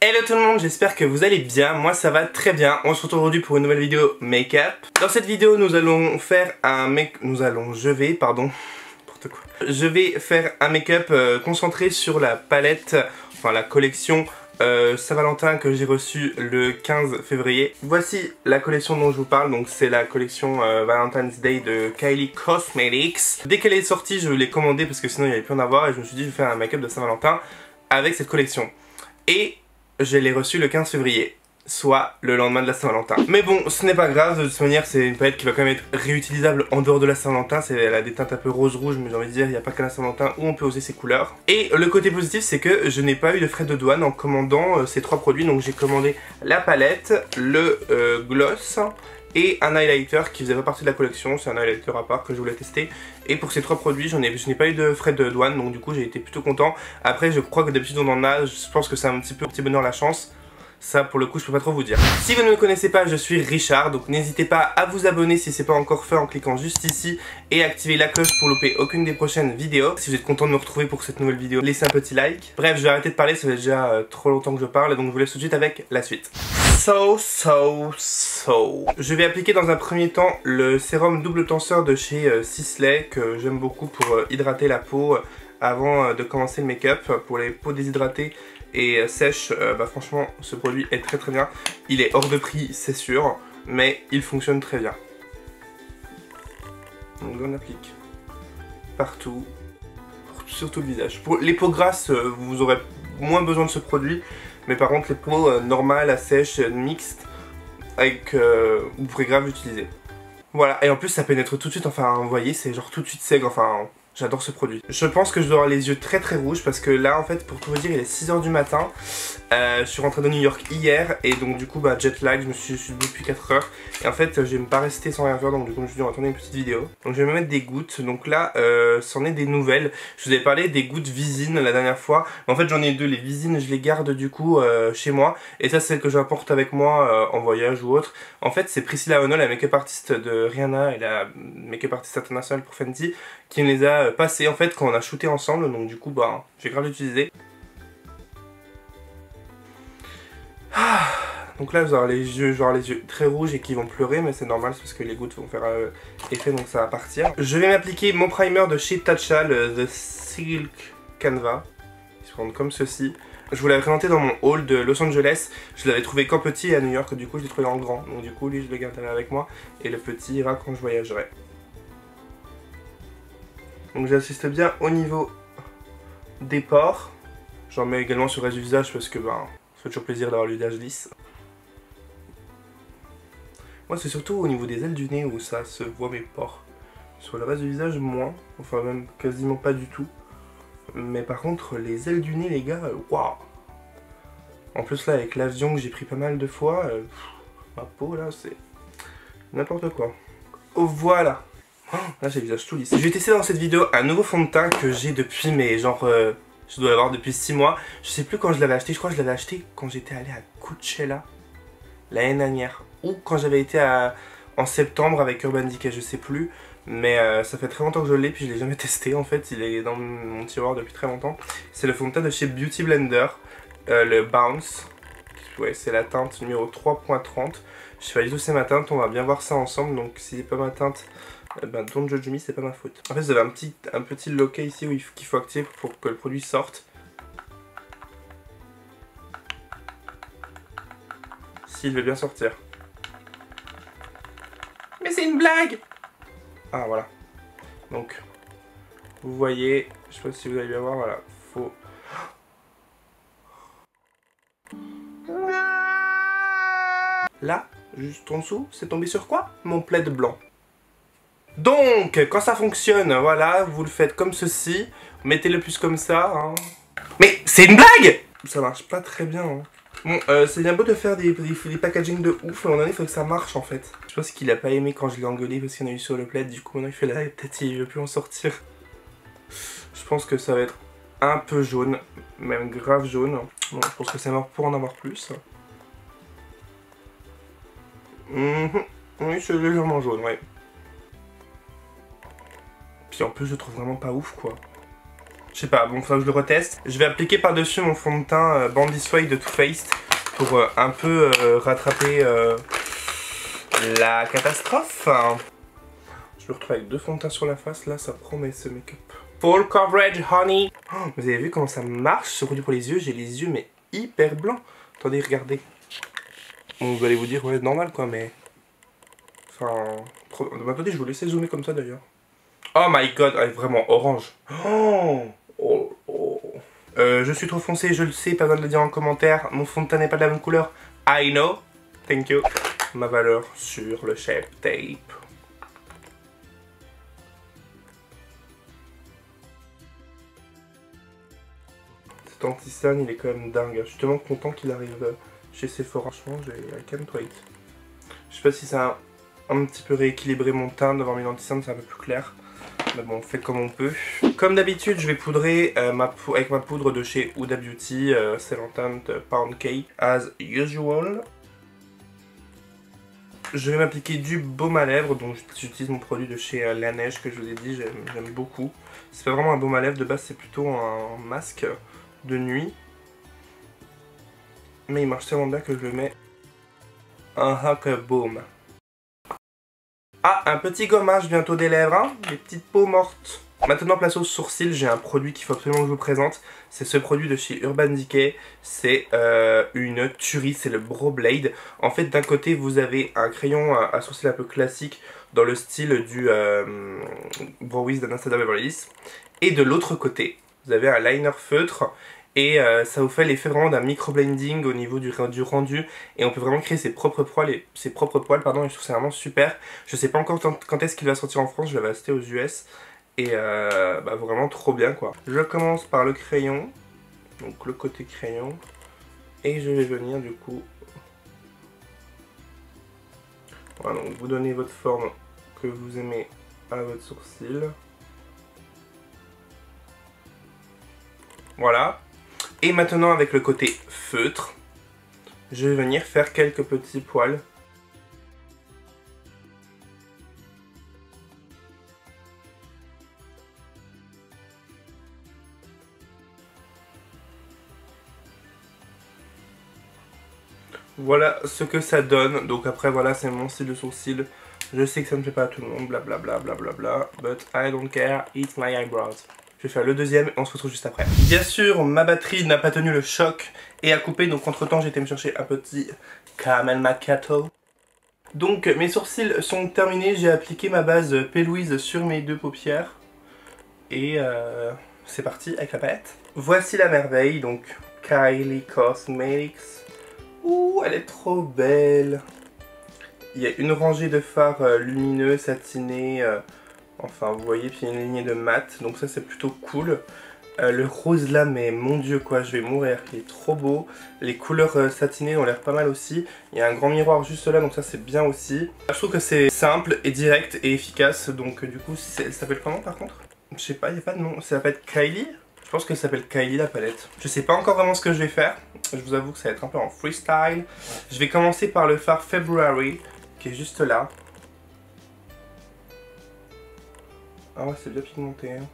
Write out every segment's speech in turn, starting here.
Hello tout le monde, j'espère que vous allez bien, moi ça va très bien. On se retrouve aujourd'hui pour une nouvelle vidéo make-up. Dans cette vidéo je vais faire un make-up concentré sur la palette, enfin la collection Saint-Valentin que j'ai reçue le 15 février. Voici la collection dont je vous parle, donc c'est la collection Valentine's Day de Kylie Cosmetics. Dès qu'elle est sortie, je l'ai commandée parce que sinon il n'y avait plus en avoir et je me suis dit je vais faire un make-up de Saint-Valentin avec cette collection. Et je l'ai reçue le 15 février, soit le lendemain de la Saint-Valentin. Mais bon, ce n'est pas grave, de toute manière c'est une palette qui va quand même être réutilisable en dehors de la Saint-Valentin. Elle a des teintes un peu rose-rouge, mais j'ai envie de dire, il n'y a pas qu'à la Saint-Valentin où on peut oser ses couleurs. Et le côté positif, c'est que je n'ai pas eu de frais de douane en commandant ces trois produits. Donc j'ai commandé la palette, le gloss et un highlighter qui faisait pas partie de la collection. C'est un highlighter à part que je voulais tester. Et pour ces trois produits, je n'ai pas eu de frais de douane, donc du coup j'ai été plutôt content. Après je crois que d'habitude on en a, je pense que c'est un petit bonheur la chance. Ça pour le coup je peux pas trop vous dire. Si vous ne me connaissez pas, je suis Richard, donc n'hésitez pas à vous abonner si c'est pas encore fait en cliquant juste ici et activer la cloche pour louper aucune des prochaines vidéos. Si vous êtes content de me retrouver pour cette nouvelle vidéo, laissez un petit like. Bref, je vais arrêter de parler, ça fait déjà trop longtemps que je parle, donc je vous laisse tout de suite avec la suite. Je vais appliquer dans un premier temps le sérum double tenseur de chez Sisley que j'aime beaucoup pour hydrater la peau avant de commencer le make-up. Pour les peaux déshydratées et sèches, franchement ce produit est très bien. Il est hors de prix c'est sûr, mais il fonctionne très bien. Donc on applique partout, sur tout le visage. Pour les peaux grasses, vous aurez moins besoin de ce produit. Mais par contre les peaux normales, à sèche, mixtes, vous pourrez grave l'utiliser. Voilà, et en plus ça pénètre tout de suite, enfin vous voyez c'est genre tout de suite sec, enfin j'adore ce produit. Je pense que je dois avoir les yeux très rouges parce que là en fait pour tout vous dire il est 6 h du matin. Je suis rentré de New York hier et donc du coup jet lag, je suis debout depuis 4 heures. Et en fait je vais pas rester sans rien faire, donc du coup je me suis dit on va tourner une petite vidéo. Donc je vais me mettre des gouttes, donc là c'en est des nouvelles. Je vous avais parlé des gouttes Visine la dernière fois. Mais en fait j'en ai deux, les Visine je les garde du coup chez moi. Et ça c'est celle que j'apporte avec moi en voyage ou autre. En fait c'est Priscilla Ono, la make-up artiste de Rihanna et la make-up artiste internationale pour Fenty, qui me les a passées en fait quand on a shooté ensemble. Donc du coup j'ai grave utilisé. Donc là vous aurez les yeux très rouges et qui vont pleurer, mais c'est normal, c'est parce que les gouttes vont faire effet, donc ça va partir. Je vais m'appliquer mon primer de chez Tatcha, le The Silk Canva. Il se prend comme ceci. Je vous l'avais présenté dans mon haul de Los Angeles. Je l'avais trouvé qu'en petit et à New York, du coup je l'ai trouvé en grand. Donc du coup lui je le garderai avec moi et le petit ira quand je voyagerai. Donc j'insiste bien au niveau des pores. J'en mets également sur le reste du visage parce que ça fait toujours plaisir d'avoir le visage lisse. Moi c'est surtout au niveau des ailes du nez où ça se voit mes pores. Sur le reste du visage moins, enfin même quasiment pas du tout. Mais par contre les ailes du nez les gars, waouh. En plus là avec l'avion que j'ai pris pas mal de fois, ma peau là c'est n'importe quoi. Oh voilà. Là j'ai le visage tout lisse. Je vais tester dans cette vidéo un nouveau fond de teint que j'ai depuis je dois l'avoir depuis 6 mois. Je sais plus quand je l'avais acheté, je crois que je l'avais acheté quand j'étais allé à Coachella l'année dernière. Ou quand j'avais été en septembre avec Urban Decay, je sais plus. Mais ça fait très longtemps que je l'ai, puis je l'ai jamais testé en fait. Il est dans mon tiroir depuis très longtemps. C'est le fond de teint de chez Beauty Blender, le Bounce. Ouais, c'est la teinte numéro 3.30. Je fais pas du tout c'est ma teinte, on va bien voir ça ensemble. Donc si c'est pas ma teinte, don't judge me, c'est pas ma faute. En fait, vous avez un petit loquet ici qu'il faut activer pour que le produit sorte. S'il veut bien sortir. Mais c'est une blague! Ah voilà. Donc, vous voyez, je sais pas si vous allez bien voir, voilà, faut... Là, juste en dessous, c'est tombé sur quoi? Mon plaid blanc. Donc, quand ça fonctionne, voilà, vous le faites comme ceci, mettez-le plus comme ça, hein. Mais c'est une blague! Ça marche pas très bien, hein. Bon, c'est bien beau de faire des packaging de ouf, mais à un moment donné, il faut que ça marche en fait. Je pense qu'il a pas aimé quand je l'ai engueulé parce qu'il y en a eu sur le plaid, du coup maintenant il fait là et peut-être il veut plus en sortir. Je pense que ça va être un peu jaune, même grave jaune. Bon, je pense que c'est mort pour en avoir plus. Oui, c'est légèrement jaune, ouais. Puis en plus, je trouve vraiment pas ouf quoi. Je sais pas, bon, faut que je le reteste. Je vais appliquer par-dessus mon fond de teint Bandit Sway de Too Faced pour un peu rattraper la catastrophe. Je me retrouve avec 2 fonds de teint sur la face, là ça promet ce make-up. Full coverage honey. Oh, vous avez vu comment ça marche ce produit pour les yeux? J'ai les yeux mais hyper blancs. Attendez, regardez. Bon, vous allez vous dire, ouais, normal quoi, mais... Enfin... Attendez, je vous laisser zoomer comme ça d'ailleurs. Oh my god, elle est vraiment orange. Oh, oh, oh. Je suis trop foncé, je le sais, pas besoin de le dire en commentaire. Mon fond de teint n'est pas de la même couleur. I know. Thank you. Ma valeur sur le Shape Tape. Cet anti-cerne, il est quand même dingue. Je suis tellement content qu'il arrive chez Sephora. Franchement, j'ai I can't wait. Je sais pas si ça a un petit peu rééquilibré mon teint d'avoir mis l'anti-cerne, c'est un peu plus clair. Mais bon, on fait comme on peut. Comme d'habitude, je vais poudrer avec ma poudre de chez Huda Beauty, Celantant Pound Cake, as usual. Je vais m'appliquer du baume à lèvres, donc j'utilise mon produit de chez La Neige que je vous ai dit, j'aime beaucoup. C'est pas vraiment un baume à lèvres, de base c'est plutôt un masque de nuit. Mais il marche tellement bien que je le mets un hack baume. Ah, un petit gommage bientôt des lèvres, hein, des petites peaux mortes. Maintenant, place aux sourcils, j'ai un produit qu'il faut absolument que je vous présente. C'est ce produit de chez Urban Decay. C'est une tuerie, c'est le Brow Blade. En fait, d'un côté, vous avez un crayon à sourcils un peu classique dans le style du Brow Wiz d'Anastasia Beverly Hills. Et de l'autre côté, vous avez un liner feutre. Et ça vous fait l'effet vraiment d'un micro-blending au niveau du rendu. Et on peut vraiment créer ses propres poils, et je trouve que c'est vraiment super. Je sais pas encore quand est-ce qu'il va sortir en France, je l'avais acheté aux US. Et bah vraiment trop bien quoi. Je commence par le crayon, donc le côté crayon. Et je vais venir du coup... Voilà, donc vous donnez votre forme que vous aimez à votre sourcil. Voilà. Et maintenant avec le côté feutre, je vais venir faire quelques petits poils. Voilà ce que ça donne. Donc après voilà, c'est mon style de sourcil. Je sais que ça ne plaît pas à tout le monde, blablabla, blablabla, but I don't care, it's my eyebrows. Je vais faire le deuxième et on se retrouve juste après. Bien sûr, ma batterie n'a pas tenu le choc et a coupé, donc entre temps j'ai été me chercher un petit caramel macchiato. Donc mes sourcils sont terminés, j'ai appliqué ma base P. Louise sur mes 2 paupières. Et c'est parti avec la palette. Voici la merveille, donc Kylie Cosmetics. Ouh, elle est trop belle. Il y a une rangée de fards lumineux, satinés. Enfin, vous voyez, puis il y a une lignée de mat, donc ça c'est plutôt cool. Le rose là, mais mon dieu quoi, je vais mourir, il est trop beau. Les couleurs satinées ont l'air pas mal aussi. Il y a un grand miroir juste là, donc ça c'est bien aussi. Je trouve que c'est simple et direct et efficace, donc du coup, ça s'appelle comment par contre? Je sais pas, il n'y a pas de nom, ça s'appelle Kylie? Je pense que ça s'appelle Kylie la palette. Je sais pas encore vraiment ce que je vais faire, je vous avoue que ça va être un peu en freestyle. Je vais commencer par le fard February, qui est juste là. Ah ouais, c'est bien pigmenté. Hein.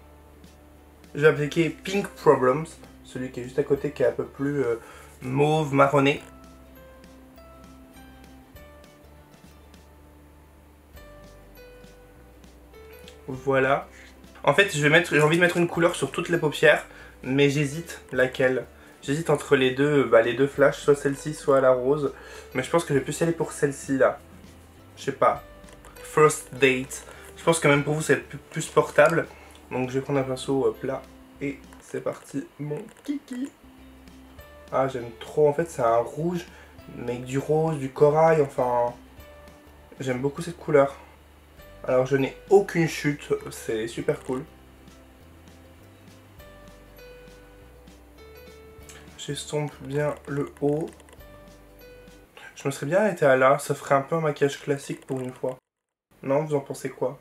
Je vais appliquer Pink Problems, celui qui est juste à côté, qui est un peu plus mauve, marronné. Voilà. En fait, j'ai envie de mettre une couleur sur toutes les paupières, mais j'hésite laquelle. J'hésite entre les deux flashs, soit celle-ci, soit la rose. Mais je pense que je vais plus y aller pour celle-ci là. Je sais pas. First Date. Je pense que même pour vous, ça va être plus portable. Donc je vais prendre un pinceau plat. Et c'est parti, mon kiki. Ah, j'aime trop. En fait, c'est un rouge, mais avec du rose, du corail. Enfin, j'aime beaucoup cette couleur. Alors, je n'ai aucune chute. C'est super cool. J'estompe bien le haut. Je me serais bien arrêté à là. Ça ferait un peu un maquillage classique pour une fois. Non, vous en pensez quoi?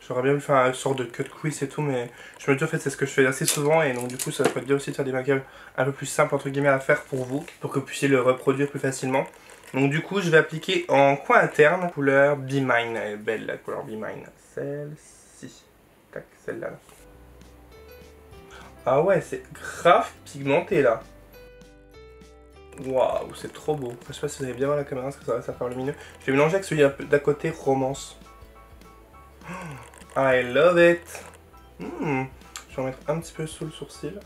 J'aurais bien voulu faire une sorte de cut quiz et tout, mais je me dis en fait c'est ce que je fais assez souvent et donc du coup ça serait bien aussi de faire des maquillages un peu plus simples entre guillemets à faire pour vous, pour que vous puissiez le reproduire plus facilement. Donc du coup je vais appliquer en coin interne couleur Be Mine, elle est belle la couleur Be Mine, celle-ci, tac, celle-là. Ah ouais, c'est grave pigmenté là. Waouh, c'est trop beau. Je sais pas si vous allez bien voir la caméra, parce que ça va faire lumineux. Je vais mélanger avec celui d'à côté, romance. I love it. Je vais en mettre un petit peu sous le sourcil.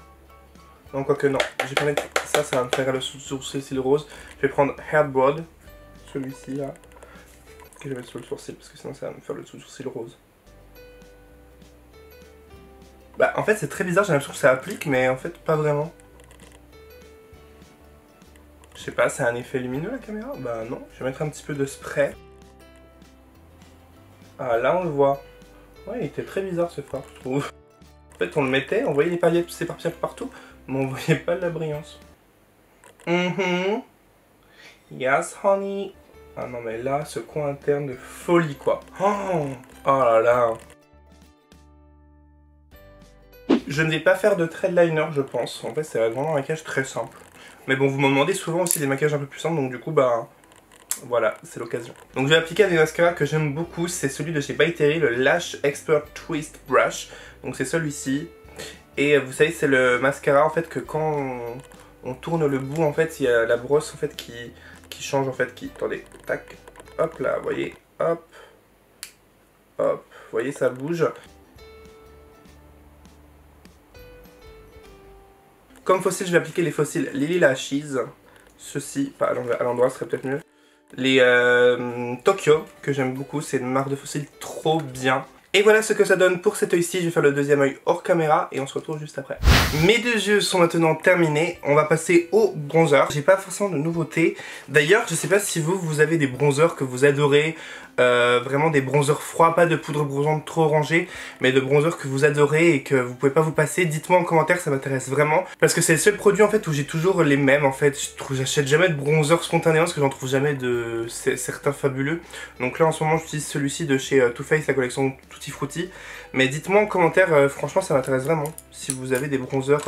Non, quoique non. Je vais pas mettre ça, ça va me faire le sourcil rose. Je vais prendre Hair Broad, celui-ci là. Que je vais mettre sous le sourcil, parce que sinon ça va me faire le sourcil rose. Bah en fait c'est très bizarre, j'ai l'impression que ça applique, mais en fait pas vraiment. Je sais pas, c'est un effet lumineux la caméra? Bah non, je vais mettre un petit peu de spray. Ah là on le voit. Ouais, il était très bizarre ce fard, je trouve. En fait on le mettait, on voyait les paillettes s'éparpiller partout, mais on voyait pas la brillance. Yes honey. Ah non mais là, ce coin interne de folie quoi. Oh là là. Je ne vais pas faire de trait de liner je pense. En fait c'est vraiment un maquillage très simple. Mais bon, vous m'en demandez souvent aussi des maquillages un peu plus simples, donc du coup bah... Voilà, c'est l'occasion. Donc je vais appliquer un des mascaras que j'aime beaucoup, c'est celui de chez By Terry, le Lash Expert Twist Brush. Donc c'est celui-ci. Et vous savez, c'est le mascara en fait que quand on tourne le bout, en fait, il y a la brosse en fait qui change en fait, qui... Attendez, tac, hop là, vous voyez, hop, hop, vous voyez, ça bouge. Comme fossile, je vais appliquer les fossiles Lily Lashes. Ceux-ci, pas à l'endroit, ce serait peut-être mieux. Les Tokyo, que j'aime beaucoup, c'est une marque de fossiles trop bien. Et voilà ce que ça donne pour cet œil-ci. Je vais faire le deuxième œil hors caméra et on se retrouve juste après. Mes deux yeux sont maintenant terminés. On va passer au bronzer. J'ai pas forcément de nouveautés. D'ailleurs, je sais pas si vous avez des bronzers que vous adorez. Vraiment des bronzers froids, pas de poudre bronzante trop orangée, mais de bronzers que vous adorez et que vous pouvez pas vous passer. Dites-moi en commentaire, ça m'intéresse vraiment. Parce que c'est le seul produit en fait où j'ai toujours les mêmes en fait. J'achète jamais de bronzer spontanément parce que j'en trouve jamais de certains fabuleux. Donc là en ce moment j'utilise celui-ci de chez Too Faced, la collection Tutti Frutti. Mais dites-moi en commentaire, franchement ça m'intéresse vraiment. Si vous avez des bronzers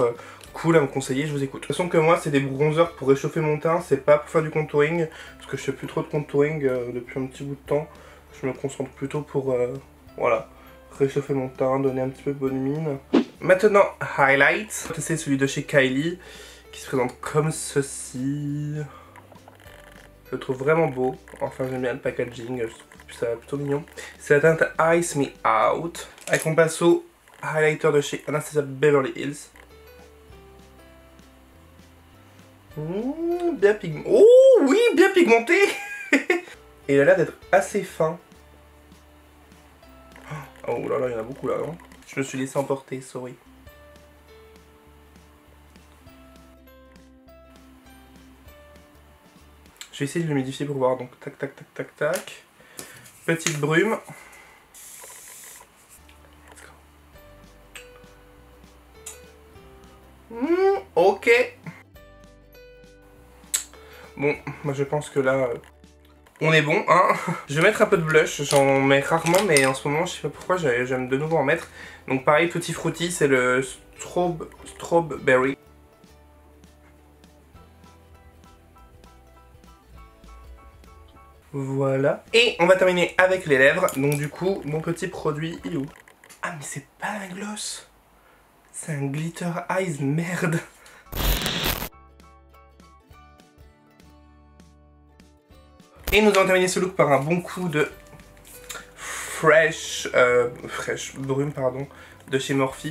cool à me conseiller, je vous écoute. De toute façon que moi c'est des bronzers pour réchauffer mon teint, c'est pas pour faire du contouring. Parce que je fais plus trop de contouring depuis un petit bout de temps. Je me concentre plutôt pour, voilà, réchauffer mon teint, donner un petit peu de bonne mine. Maintenant, highlight. C'est celui de chez Kylie, qui se présente comme ceci. Je le trouve vraiment beau. Enfin, j'aime bien le packaging, je trouve ça plutôt mignon. C'est la teinte Ice Me Out. Avec mon pinceau highlighter de chez Anastasia Beverly Hills. Bien pigmenté. Oh oui, bien pigmenté. Et il a l'air d'être assez fin. Oh là là, il y en a beaucoup là, non? Je me suis laissé emporter, sorry. Je vais essayer de l'humidifier pour voir, donc tac tac tac tac tac. Petite brume. Ok. Bon, moi je pense que là... on est bon, hein. Je vais mettre un peu de blush, j'en mets rarement, mais en ce moment, je sais pas pourquoi, j'aime de nouveau en mettre. Donc pareil, Tutti Frutti, c'est le Strawberry. Voilà. Et on va terminer avec les lèvres. Donc du coup, mon petit produit, il est où? Ah mais c'est pas un gloss. C'est un glitter eyes, merde. Et nous allons terminer ce look par un bon coup de Fresh Brume, pardon, de chez Morphe.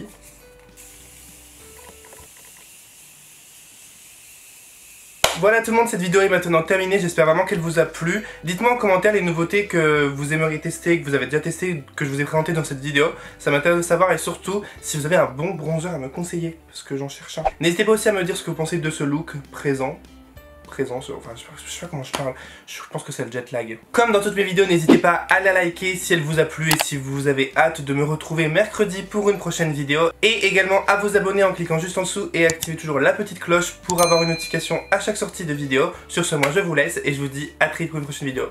Voilà tout le monde, cette vidéo est maintenant terminée, j'espère vraiment qu'elle vous a plu. Dites-moi en commentaire les nouveautés que vous aimeriez tester, que vous avez déjà testé, que je vous ai présenté dans cette vidéo. Ça m'intéresse de savoir, et surtout si vous avez un bon bronzer à me conseiller, parce que j'en cherche un. N'hésitez pas aussi à me dire ce que vous pensez de ce look présent. Enfin je sais pas comment je parle, je pense que c'est le jet lag. Comme dans toutes mes vidéos, n'hésitez pas à la liker si elle vous a plu et si vous avez hâte de me retrouver mercredi pour une prochaine vidéo. Et également à vous abonner en cliquant juste en dessous et activer toujours la petite cloche pour avoir une notification à chaque sortie de vidéo. Sur ce, moi je vous laisse et je vous dis à très vite pour une prochaine vidéo.